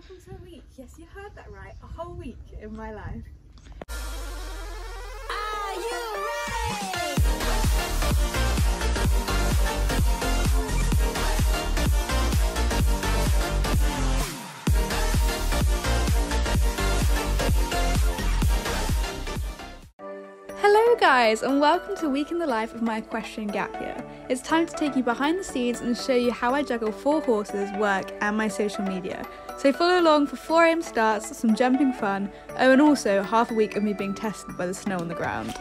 Welcome to a week. Yes, you heard that right. A whole week in my life. Are you ready? Hello guys, and welcome to a week in the life of my equestrian gap year. It's time to take you behind the scenes and show you how I juggle 4 horses, work and my social media. So follow along for 4 AM starts, some jumping fun, oh and also half a week of me being tested by the snow on the ground.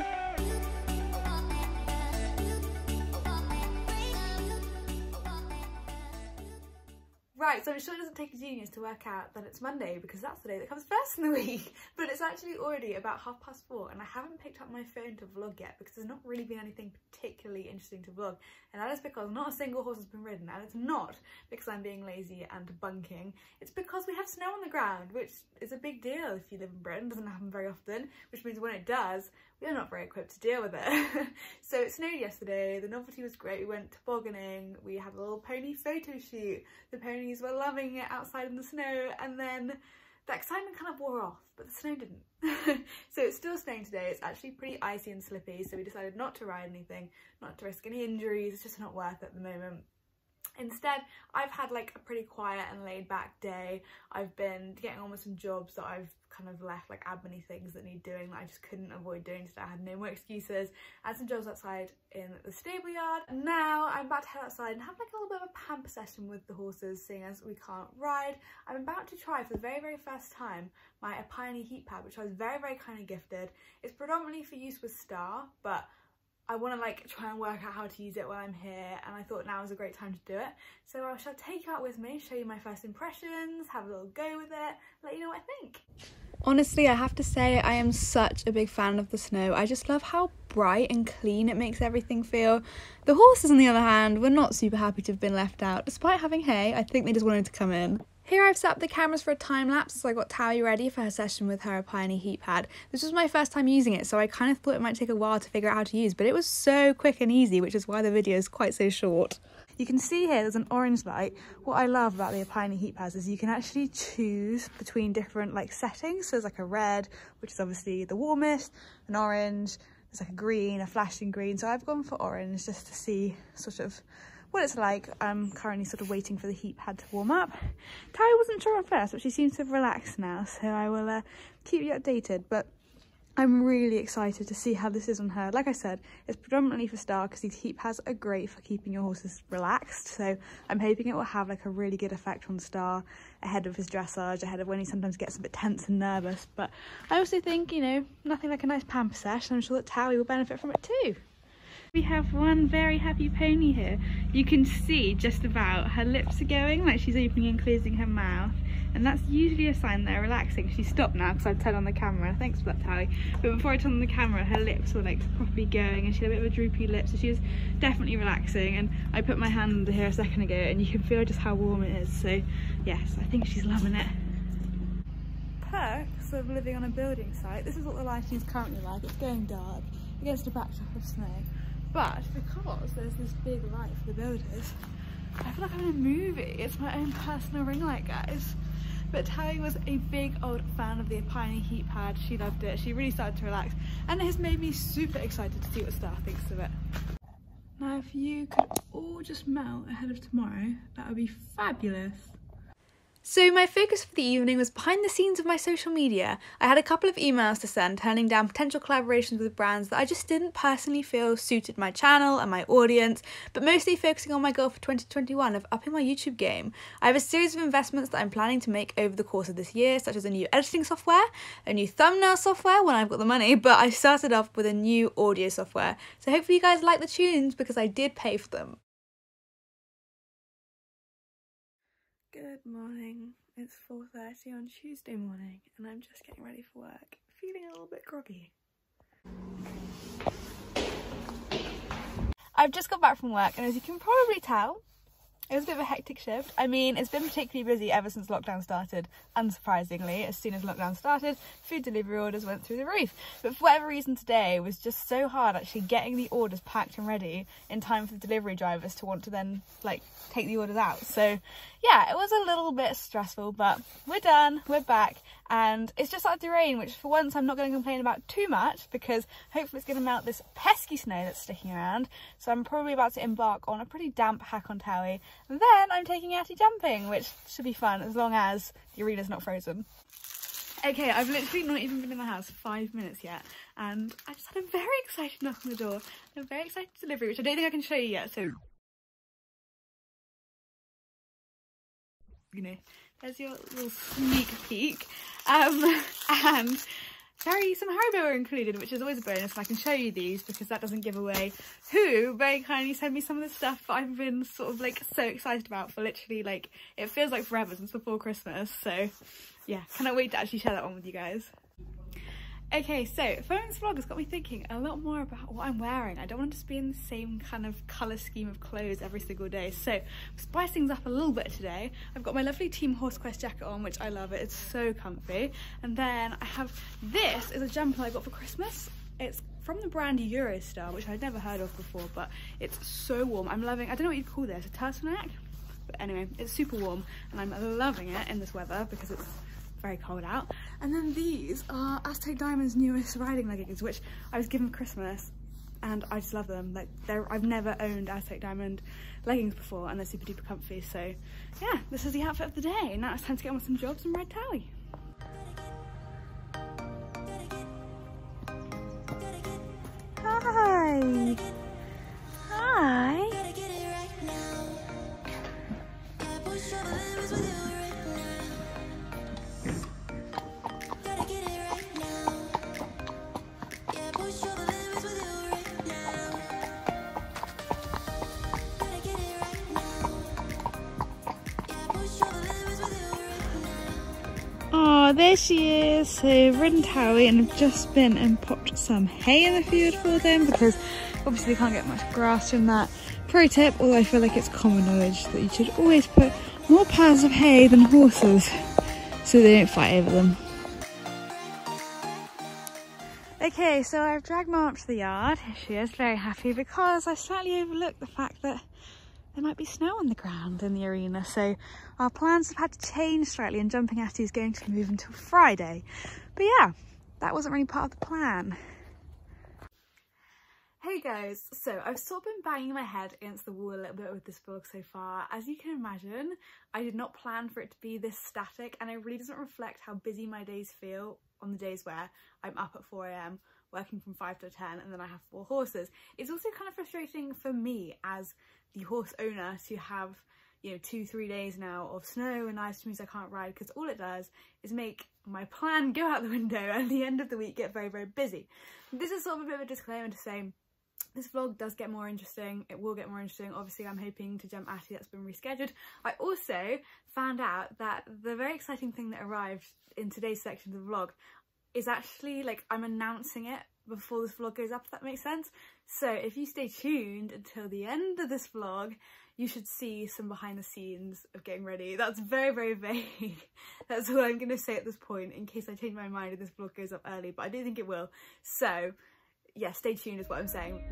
Right, so I'm sure it doesn't take a genius to work out that it's Monday because that's the day that comes first in the week. But it's actually already about 4:30 and I haven't picked up my phone to vlog yet because there's not really been anything particularly interesting to vlog. And that is because not a single horse has been ridden, and it's not because I'm being lazy and bunking. It's because we have snow on the ground, which is a big deal if you live in Britain. It doesn't happen very often, which means when it does, we're not very equipped to deal with it. So it snowed yesterday, the novelty was great, we went tobogganing, we had a little pony photo shoot, the ponies were loving it outside in the snow, and then the excitement kind of wore off, but the snow didn't. So it's still snowing today, it's actually pretty icy and slippy, so we decided not to ride anything, not to risk any injuries, it's just not worth it at the moment. Instead, I've had like a pretty quiet and laid back day. I've been getting on with some jobs that I've kind of left, like admin-y things that need doing that I just couldn't avoid doing today. I had no more excuses. I had some jobs outside in the stable yard. And now I'm about to head outside and have like a little bit of a pamper session with the horses, seeing as we can't ride. I'm about to try for the very, very first time my Equestrian heat pad, which I was very, very kindly gifted. It's predominantly for use with Star, but I want to like try and work out how to use it while I'm here, and I thought now was a great time to do it. So I shall take you out with me, show you my first impressions, have a little go with it, let you know what I think. Honestly, I have to say I am such a big fan of the snow. I just love how bright and clean it makes everything feel. The horses, on the other hand, were not super happy to have been left out. Despite having hay, I think they just wanted to come in. Here I've set up the cameras for a time lapse, so I got Taui ready for her session with her Equestrian heat pad. This was my first time using it, so I kind of thought it might take a while to figure out how to use, but it was so quick and easy, which is why the video is quite so short. You can see here there's an orange light. What I love about the Equestrian heat pads is you can actually choose between different like settings. So there's like a red, which is obviously the warmest, an orange, there's like a green, a flashing green. So I've gone for orange just to see sort of what it's like. I'm currently sort of waiting for the heat pad to warm up. Taui wasn't sure at first, but she seems to have relaxed now, so I will keep you updated. But I'm really excited to see how this is on her. Like I said, it's predominantly for Star because these heat pads are great for keeping your horses relaxed. So I'm hoping it will have like a really good effect on Star ahead of his dressage, ahead of when he sometimes gets a bit tense and nervous. But I also think, you know, nothing like a nice pamper session. I'm sure that Taui will benefit from it too. We have one very happy pony here. You can see just about her lips are going, like she's opening and closing her mouth. And that's usually a sign they're relaxing. She stopped now because I've turned on the camera. Thanks for that, Taui. But before I turned on the camera, her lips were like properly going and she had a bit of a droopy lip. So she was definitely relaxing. And I put my hand under here a second ago and you can feel just how warm it is. So yes, I think she's loving it. Perks of living on a building site. This is what the lighting is currently like. It's going dark against a backdrop of snow. But because there's this big light for the builders, I feel like I'm in a movie. It's my own personal ring light, guys. But Taui was a big old fan of the Equestrian heat pad. She loved it. She really started to relax, and it has made me super excited to see what Star thinks of it. Now, if you could all just melt ahead of tomorrow, that would be fabulous. So my focus for the evening was behind the scenes of my social media. I had a couple of emails to send, turning down potential collaborations with brands that I just didn't personally feel suited my channel and my audience, but mostly focusing on my goal for 2021 of upping my YouTube game. I have a series of investments that I'm planning to make over the course of this year, such as a new editing software, a new thumbnail software when I've got the money, but I started off with a new audio software. So hopefully you guys like the tunes because I did pay for them. Good morning, it's 4:30 on Tuesday morning and I'm just getting ready for work, feeling a little bit groggy. I've just got back from work and as you can probably tell, It was a bit of a hectic shift. I mean, it's been particularly busy ever since lockdown started, unsurprisingly. As soon as lockdown started, food delivery orders went through the roof. But for whatever reason today, was just so hard actually getting the orders packed and ready in time for the delivery drivers to want to then, like, take the orders out. So, yeah, it was a little bit stressful, but we're done, we're back. And it's just started to rain, which for once I'm not going to complain about too much because hopefully it's going to melt this pesky snow that's sticking around. So I'm probably about to embark on a pretty damp hack on Towie. And then I'm taking Atty jumping, which should be fun as long as the arena's not frozen. Okay, I've literally not even been in the house 5 minutes yet, and I just had a very exciting knock on the door, a very exciting delivery, which I don't think I can show you yet, so, you know, there's your little sneak peek, and some Haribo are included, which is always a bonus, and I can show you these because that doesn't give away who very kindly sent me some of the stuff I've been sort of like so excited about for literally, like, it feels like forever since before Christmas. So yeah, cannot wait to actually share that one with you guys. Okay, so filming this vlog has got me thinking a lot more about what I'm wearing. I don't want to just be in the same kind of colour scheme of clothes every single day. So spice things up a little bit today. I've got my lovely Team Horsequest jacket on, which I love it. It's so comfy. And then I have this is a jumper I got for Christmas. It's from the brand Eurostar, which I'd never heard of before, but it's so warm. I'm loving, I don't know what you'd call this, a turtleneck? But anyway, it's super warm and I'm loving it in this weather because it's very cold out. And then these are Aztec Diamond's newest riding leggings, which I was given for Christmas and I just love them. Like, I've never owned Aztec Diamond leggings before and they're super duper comfy. So yeah, this is the outfit of the day. Now it's time to get on with some jobs and ride Towie. Hi! Hi! Oh, there she is. So we've ridden Towie and I've just been and popped some hay in the field for them because obviously they can't get much grass from that. Pro tip, although I feel like it's common knowledge that you should always put more piles of hay than horses so they don't fight over them. Okay, so I've dragged Mum up to the yard. Here she is, very happy because I slightly overlooked the fact that there might be snow on the ground in the arena, so our plans have had to change slightly and jumping Atty is going to move until Friday. But yeah, that wasn't really part of the plan. Hey guys, so I've sort of been banging my head against the wall a little bit with this vlog so far. As you can imagine, I did not plan for it to be this static and it really doesn't reflect how busy my days feel on the days where I'm up at 4 AM working from 5 to 10 and then I have 4 horses. It's also kind of frustrating for me as the horse owner to have, you know, 2-3 days now of snow and ice, which means I can't ride, because all it does is make my plan go out the window and the end of the week get very, very busy. This is sort of a bit of a disclaimer to say this vlog does get more interesting. It will get more interesting. Obviously, I'm hoping to jump Atty, that's been rescheduled. I also found out that the very exciting thing that arrived in today's section of the vlog is actually, like, I'm announcing it before this vlog goes up, if that makes sense. So if you stay tuned until the end of this vlog, you should see some behind the scenes of getting ready. That's very, very vague. That's all I'm going to say at this point in case I change my mind if this vlog goes up early, but I do think it will. So yeah, stay tuned is what I'm saying.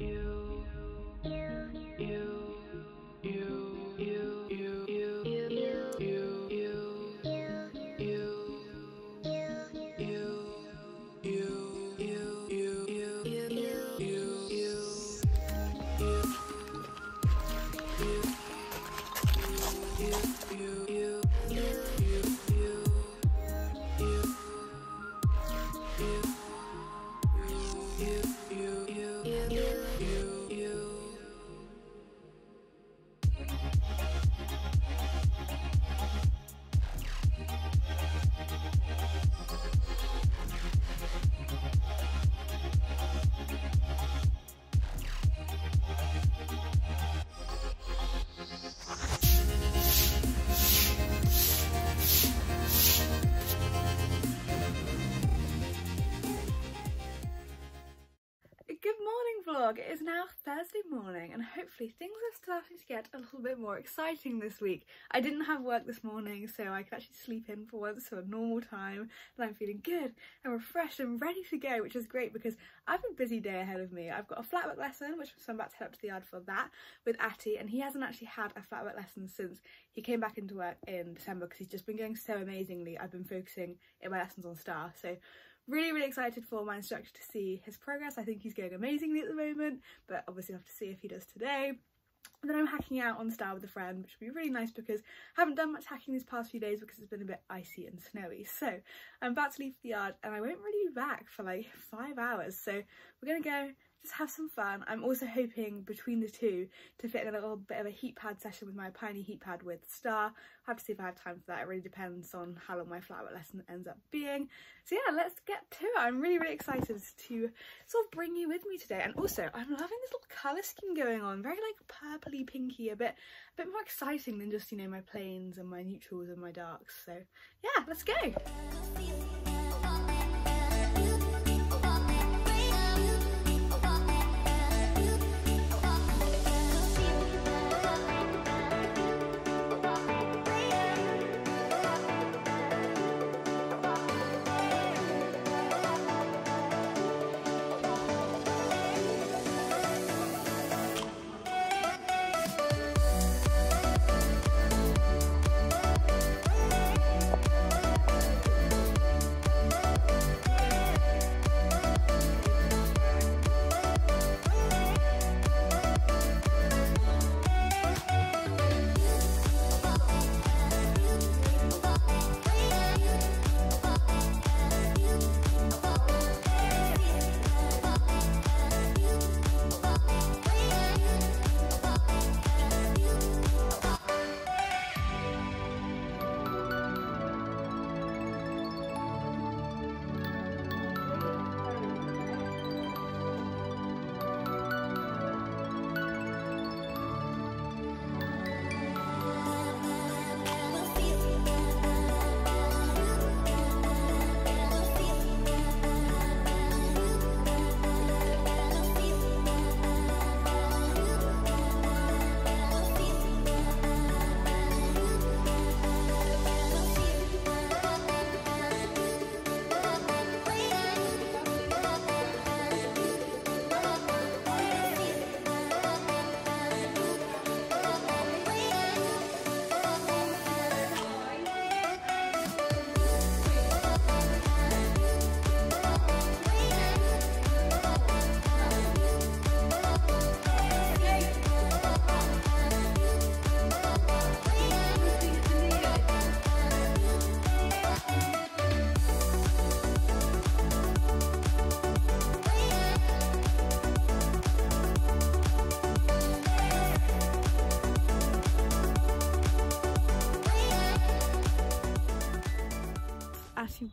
vlog. It is now Thursday morning and hopefully things are starting to get a little bit more exciting this week. I didn't have work this morning so I could actually sleep in for once, so a normal time, and I'm feeling good and refreshed and ready to go, which is great because I have a busy day ahead of me. I've got a flat work lesson, so I'm about to head up to the yard for that with Atty, and he hasn't actually had a flat work lesson since he came back into work in December because he's just been going so amazingly. I've been focusing in my lessons on Star, so really excited for my instructor to see his progress. I think he's going amazingly at the moment, but obviously I'll have to see if he does today. And then I'm hacking out on Star with a friend, which will be really nice because I haven't done much hacking these past few days because it's been a bit icy and snowy. So I'm about to leave the yard and I won't really be back for like 5 hours. So we're going to go just have some fun. I'm also hoping between the two to fit in a little bit of a heat pad session with my Pioneer heat pad with Star. I'll have to see if I have time for that. It really depends on how long my flat work lesson ends up being. So yeah, let's get to it. I'm really excited to sort of bring you with me today. And also I'm loving this little colour scheme going on, very like purpley pinky, a bit more exciting than just, you know, my plains and my neutrals and my darks. So yeah, let's go.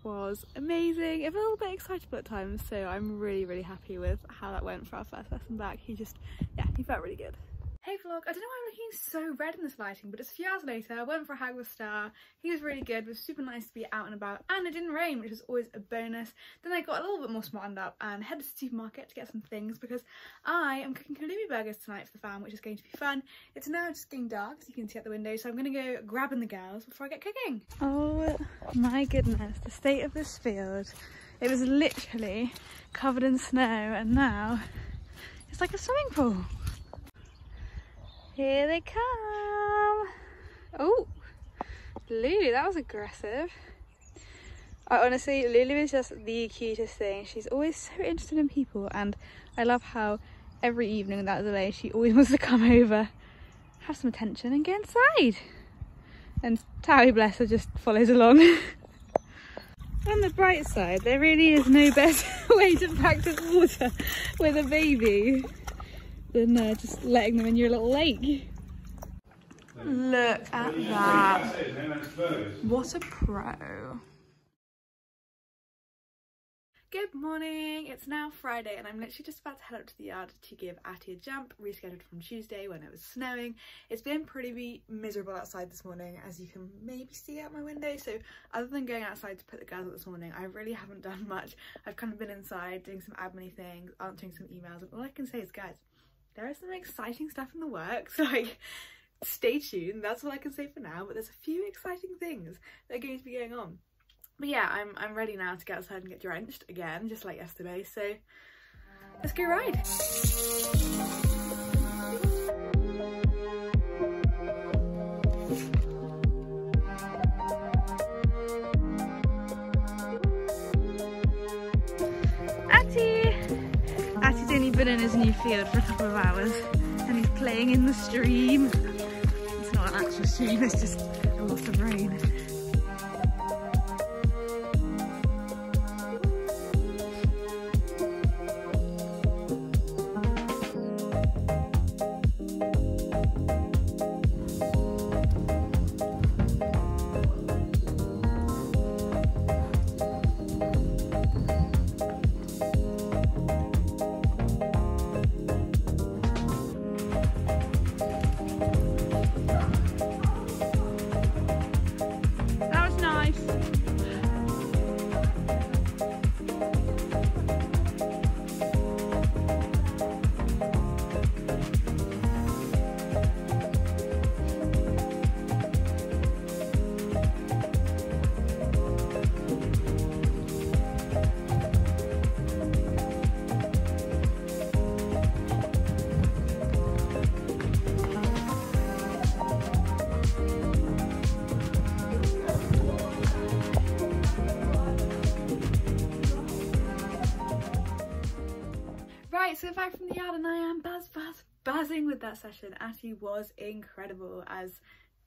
Was amazing, a little bit excitable at times, so I'm really happy with how that went for our first lesson back. He felt really good. Hey vlog, I don't know why I'm looking so red in this lighting, but it's a few hours later. I went for a hike with Star. He was really good. It was super nice to be out and about, and it didn't rain, which is always a bonus. Then I got a little bit more smartened up and headed to the supermarket to get some things because I am cooking halloumi burgers tonight for the fam, which is going to be fun. It's now just getting dark, as you can see out the window, so I'm going to go grabbing the girls before I get cooking. Oh my goodness, the state of this field. It was literally covered in snow and now it's like a swimming pool. Here they come. Oh, Lulu, that was aggressive. Honestly, Lulu is just the cutest thing. She's always so interested in people, and I love how every evening without delay she always wants to come over, have some attention and go inside. And Towie, bless her, just follows along. On the bright side, there really is no better way to practice water with a baby than just letting them in your little lake. Look at that. What a pro. Good morning, it's now Friday and I'm literally just about to head up to the yard to give Atty a jump, rescheduled from Tuesday when it was snowing. It's been pretty miserable outside this morning, as you can maybe see out my window, so other than going outside to put the girls up this morning, I really haven't done much. I've kind of been inside doing some admin things, answering some emails, and all I can say is, guys, there is some exciting stuff in the works, like stay tuned, that's all I can say for now, but there's a few exciting things that are going to be going on. But yeah, I'm ready now to get outside and get drenched again, just like yesterday, so let's go ride. Atty's only been in his new field for a couple of hours and he's playing in the stream. It's not an actual stream, it's just a lot of rain. So back from the yard and I am buzzing with that session. Atty was incredible, as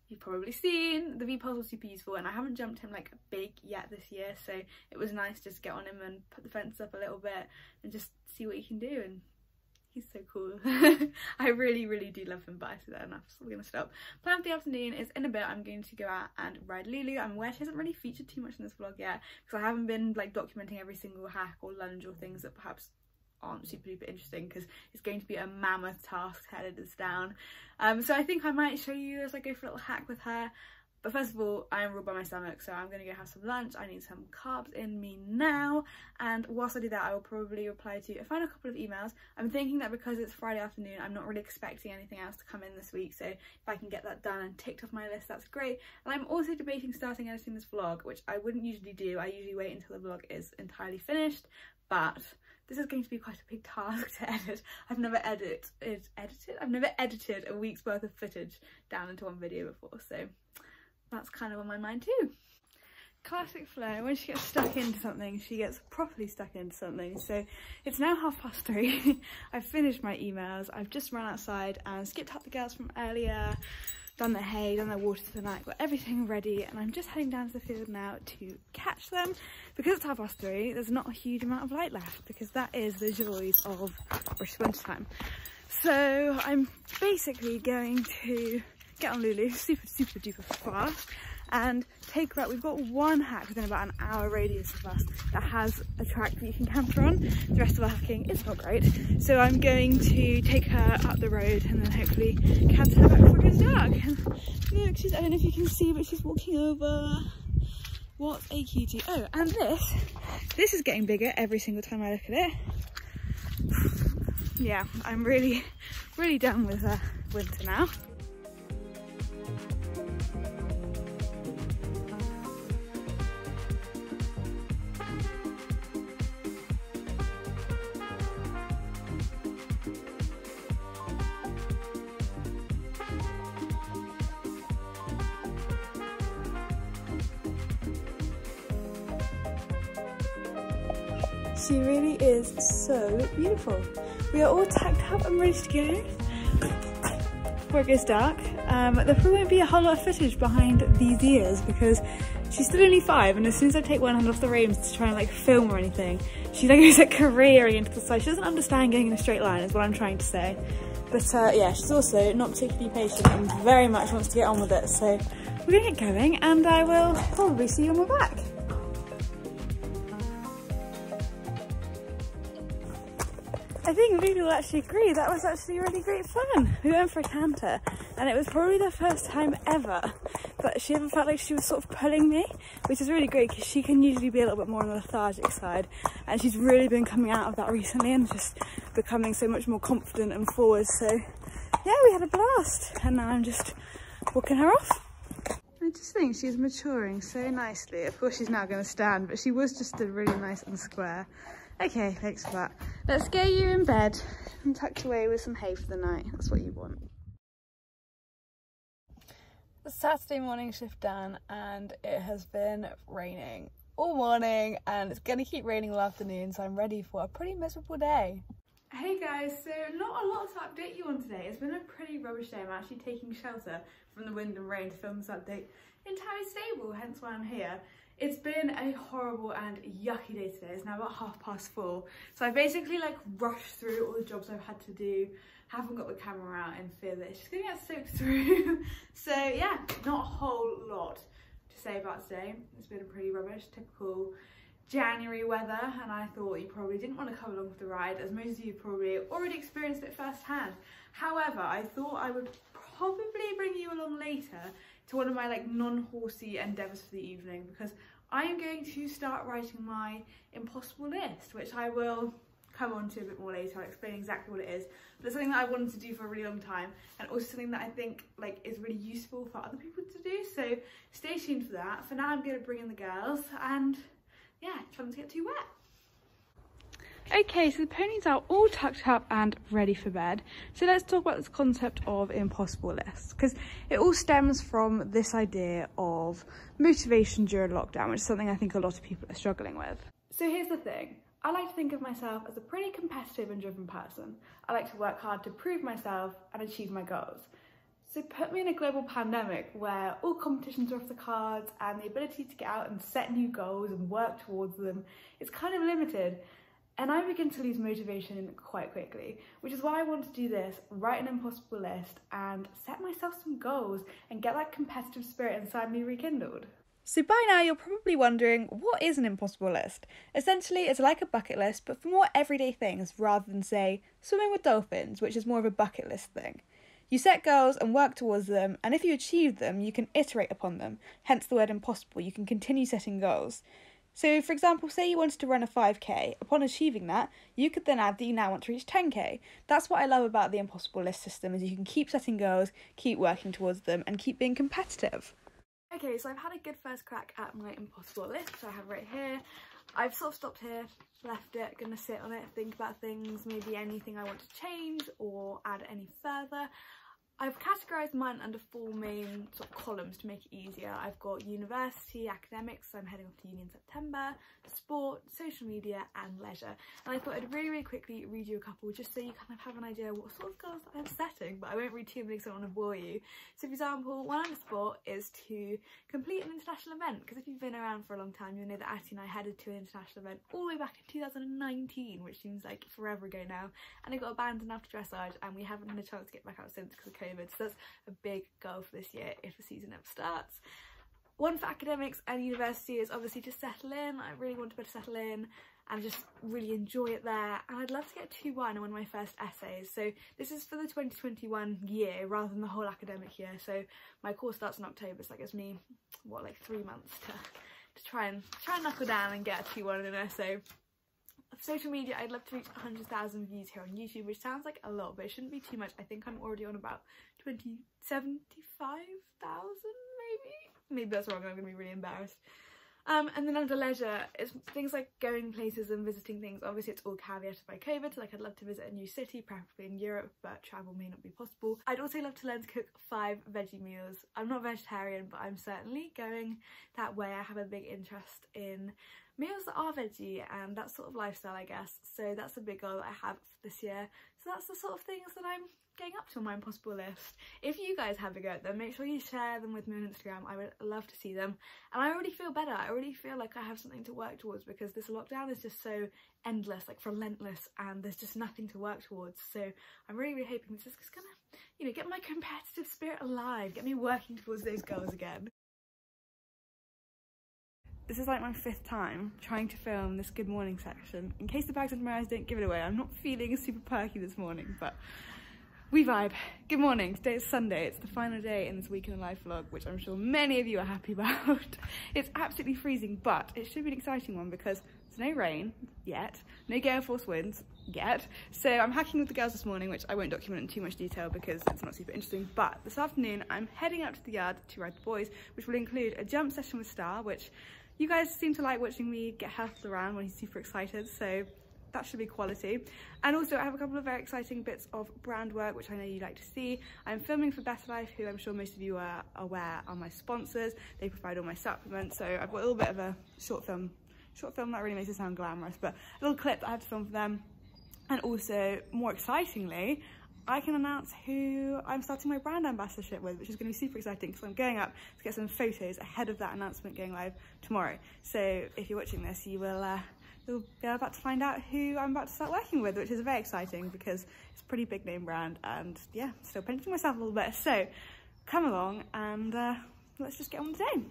you've probably seen. The V-poles were super useful and I haven't jumped him like big yet this year, so it was nice just to get on him and put the fence up a little bit and just see what he can do, and he's so cool. I really do love him, but I said that enough, so we're gonna stop. Plan for the afternoon is in a bit. I'm going to go out and ride Lulu. I'm aware she hasn't really featured too much in this vlog yet because I haven't been like documenting every single hack or lunge or things that perhaps aren't super duper interesting, because it's going to be a mammoth task to edit this down. So I think I might show you as I go for a little hack with her. But first of all, I am ruled by my stomach, so I'm going to go have some lunch. I need some carbs in me now, and whilst I do that I will probably reply to a final couple of emails. I'm thinking that because it's Friday afternoon, I'm not really expecting anything else to come in this week, so if I can get that done and ticked off my list, that's great. And I'm also debating starting editing this vlog, which I wouldn't usually do. I usually wait until the vlog is entirely finished, but this is going to be quite a big task to edit. I've never edited a week's worth of footage down into one video before, so that's kind of on my mind too. Classic Flo, when she gets stuck into something, she gets properly stuck into something. So it's now 3:30. I've finished my emails. I've just run outside and skipped up the girls from earlier, done their hay, done their water for the night, got everything ready, and I'm just heading down to the field now to catch them. Because it's 3:30, there's not a huge amount of light left, because that is the joys of British wintertime. So I'm basically going to get on Lulu super duper fast and take her out. We've got one hack within about an hour radius of us that has a track that you can canter on. The rest of our hacking is not great, so I'm going to take her up the road and then hopefully canter her back before it goes dark. And look, I don't know if you can see, but she's walking over. What a cutie. Oh, and this is getting bigger every single time I look at it. Yeah, I'm really done with winter now. She really is so beautiful. We are all tacked up and ready to go before it gets dark. There probably won't be a whole lot of footage behind these ears because she's still only 5, and as soon as I take one hand off the reins to try and like film or anything, she like goes like careering into the side. She doesn't understand going in a straight line is what I'm trying to say. But yeah, she's also not particularly patient and very much wants to get on with it. So we're gonna get going and I will probably see you on my back. I think Lulu will actually agree, that was actually really great fun. We went for a canter and it was probably the first time ever that she ever felt like she was sort of pulling me, which is really great because she can usually be a little bit more on the lethargic side, and she's really been coming out of that recently and just becoming so much more confident and forward. So yeah, we had a blast and now I'm just walking her off. I just think she's maturing so nicely. Of course she's now going to stand, but she was just stood really nice and square. Okay, thanks for that. Let's get you in bed and tucked away with some hay for the night. That's what you want. The Saturday morning shift done and it has been raining all morning and it's going to keep raining all afternoon, so I'm ready for a pretty miserable day. Hey guys, so not a lot to update you on today. It's been a pretty rubbish day. I'm actually taking shelter from the wind and rain to film this update entirely stable, hence why I'm here. It's been a horrible and yucky day today. It's now about 4:30. So I basically like rushed through all the jobs I've had to do. Haven't got the camera out in fear that it's just gonna get soaked through. So yeah, not a whole lot to say about today. It's been a pretty rubbish, typical January weather, and I thought you probably didn't want to come along for the ride, as most of you probably already experienced it firsthand. However, I thought I would probably bring you along later to one of my like non-horsey endeavours for the evening, because I am going to start writing my impossible list, which I will come on to a bit more later. I'll explain exactly what it is, but it's something that I wanted to do for a really long time, and also something that I think like is really useful for other people to do, so stay tuned for that. For now I'm going to bring in the girls and yeah, try not to get too wet. Okay, so the ponies are all tucked up and ready for bed. So let's talk about this concept of impossible lists, because it all stems from this idea of motivation during lockdown, which is something I think a lot of people are struggling with. So here's the thing. I like to think of myself as a pretty competitive and driven person. I like to work hard to prove myself and achieve my goals. So put me in a global pandemic where all competitions are off the cards and the ability to get out and set new goals and work towards them is kind of limited. And I begin to lose motivation quite quickly, which is why I want to do this, write an impossible list and set myself some goals and get that competitive spirit inside me rekindled. So by now you're probably wondering, what is an impossible list? Essentially it's like a bucket list, but for more everyday things rather than, say, swimming with dolphins, which is more of a bucket list thing. You set goals and work towards them, and if you achieve them, you can iterate upon them, hence the word impossible. You can continue setting goals. So, for example, say you wanted to run a 5k. Upon achieving that, you could then add that you now want to reach 10k. That's what I love about the impossible list system, is you can keep setting goals, keep working towards them, and keep being competitive. Okay, so I've had a good first crack at my impossible list, which I have right here. I've sort of stopped here, left it, gonna sit on it, think about things, maybe anything I want to change or add any further. I've categorised mine under 4 main sort of columns to make it easier. I've got university, academics, so I'm heading off to uni in September, sport, social media and leisure. And I thought I'd really quickly read you a couple just so you kind of have an idea what sort of goals I'm setting, but I won't read too many because I don't want to bore you. So for example, one under sport is to complete an international event, because if you've been around for a long time, you'll know that Atty and I headed to an international event all the way back in 2019, which seems like forever ago now, and it got abandoned after dressage and we haven't had a chance to get back out since because of COVID. So that's a big goal for this year if the season ever starts. One for academics and university is obviously to settle in. I really want to be able to settle in and just really enjoy it there, and I'd love to get 2-1 in one of my first essays. So this is for the 2021 year rather than the whole academic year, so my course starts in October, so that gives me what, like 3 months to try and knuckle down and get a 2-1 in an essay. Social media, I'd love to reach 100,000 views here on YouTube, which sounds like a lot, but it shouldn't be too much. I think I'm already on about 75,000 maybe that's wrong, I'm gonna be really embarrassed. And then under leisure, it's things like going places and visiting things. Obviously it's all caveated by COVID, so like I'd love to visit a new city, preferably in Europe, but travel may not be possible. I'd also love to learn to cook 5 veggie meals. I'm not vegetarian, but I'm certainly going that way. I have a big interest in meals that are veggie and that sort of lifestyle, I guess. So that's a big goal that I have for this year. So that's the sort of things that I'm getting up to on my impossible list. If you guys have a go at them, make sure you share them with me on Instagram. I would love to see them. And I already feel better. I already feel like I have something to work towards, because this lockdown is just so endless, like relentless, and there's just nothing to work towards. So I'm really, really hoping this is just gonna, you know, get my competitive spirit alive, get me working towards those goals again. This is like my 5th time trying to film this good morning section. In case the bags under my eyes don't give it away, I'm not feeling super perky this morning, but we vibe. Good morning, today is Sunday. It's the final day in this week in the life vlog, which I'm sure many of you are happy about. It's absolutely freezing, but it should be an exciting one because there's no rain yet, no gale force winds yet. So I'm hacking with the girls this morning, which I won't document in too much detail because it's not super interesting. But this afternoon, I'm heading out to the yard to ride the boys, which will include a jump session with Star, which you guys seem to like watching me get hurtled around when he's super excited. So that should be quality. And also I have a couple of very exciting bits of brand work which I know you like to see. I'm filming for Better Life, who I'm sure most of you are aware are my sponsors. They provide all my supplements, so I've got a little bit of a short film that really makes it sound glamorous, but a little clip that I have to film for them. And also, more excitingly, I can announce who I'm starting my brand ambassadorship with, which is going to be super exciting because I'm going up to get some photos ahead of that announcement going live tomorrow. So if you're watching this, you'll be about to find out who I'm about to start working with, which is very exciting because it's a pretty big name brand, and yeah, still pinching myself a little bit. So come along and let's just get on with the day.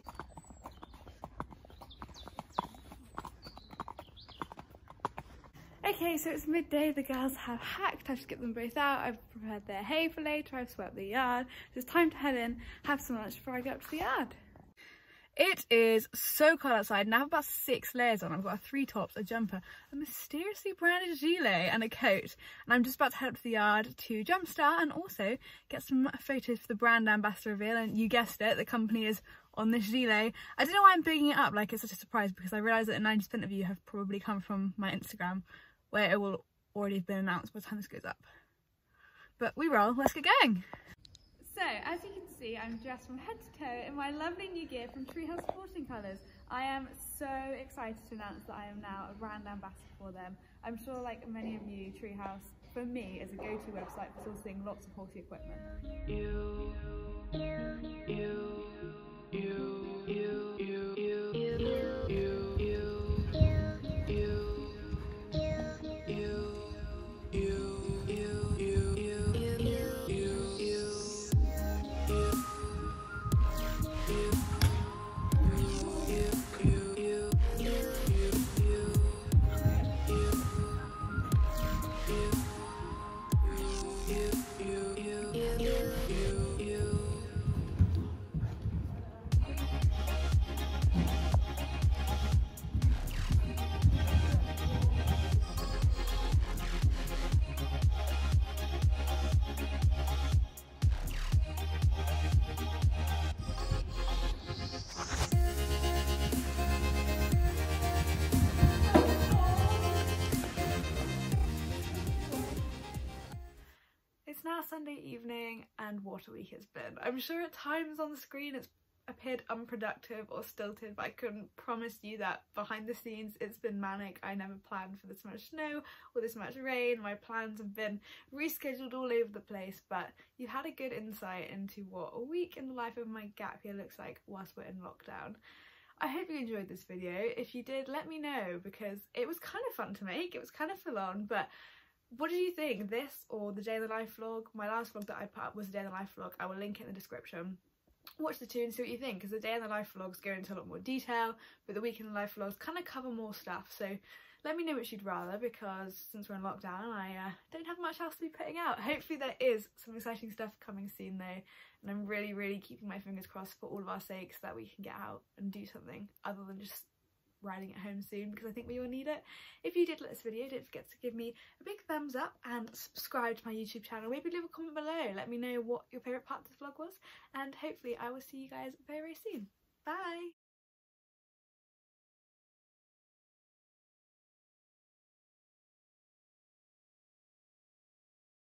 Okay, so it's midday, the girls have hacked, I've skipped them both out, I've prepared their hay for later, I've swept the yard. So it's time to head in, have some lunch before I go up to the yard. It is so cold outside and I have about 6 layers on. I've got 3 tops, a jumper, a mysteriously branded gilet and a coat. And I'm just about to head up to the yard to jump Star and also get some photos for the brand ambassador reveal. And you guessed it, the company is on this gilet. I don't know why I'm bigging it up like it's such a surprise because I realise that 90% of you have probably come from my Instagram, where it will already have been announced by the time this goes up. But we roll, let's get going. So, as you can see, I'm dressed from head to toe in my lovely new gear from Treehouse Sporting Colours. I am so excited to announce that I am now a brand ambassador for them. I'm sure, like many of you, Treehouse, for me, is a go-to website for sourcing lots of horsey equipment. It's now Sunday evening and what a week it's been. I'm sure at times on the screen it's appeared unproductive or stilted, but I couldn't promise you that behind the scenes it's been manic. I never planned for this much snow or this much rain. My plans have been rescheduled all over the place, but you had a good insight into what a week in the life of my gap year looks like whilst we're in lockdown. I hope you enjoyed this video. If you did, let me know because it was kind of fun to make. It was kind of full on, but what did you think? This or the day in the life vlog? My last vlog that I put up was the day in the life vlog. I will link it in the description. Watch the two and see what you think, because the day in the life vlogs go into a lot more detail, but the week in the life vlogs kind of cover more stuff. So let me know which you'd rather, because since we're in lockdown I don't have much else to be putting out. Hopefully there is some exciting stuff coming soon though, and I'm really keeping my fingers crossed for all of our sakes that we can get out and do something other than just riding at home soon, because I think we all need it. If you did like this video, don't forget to give me a big thumbs up and subscribe to my YouTube channel. Maybe leave a comment below, let me know what your favourite part of this vlog was, and hopefully I will see you guys very soon. Bye!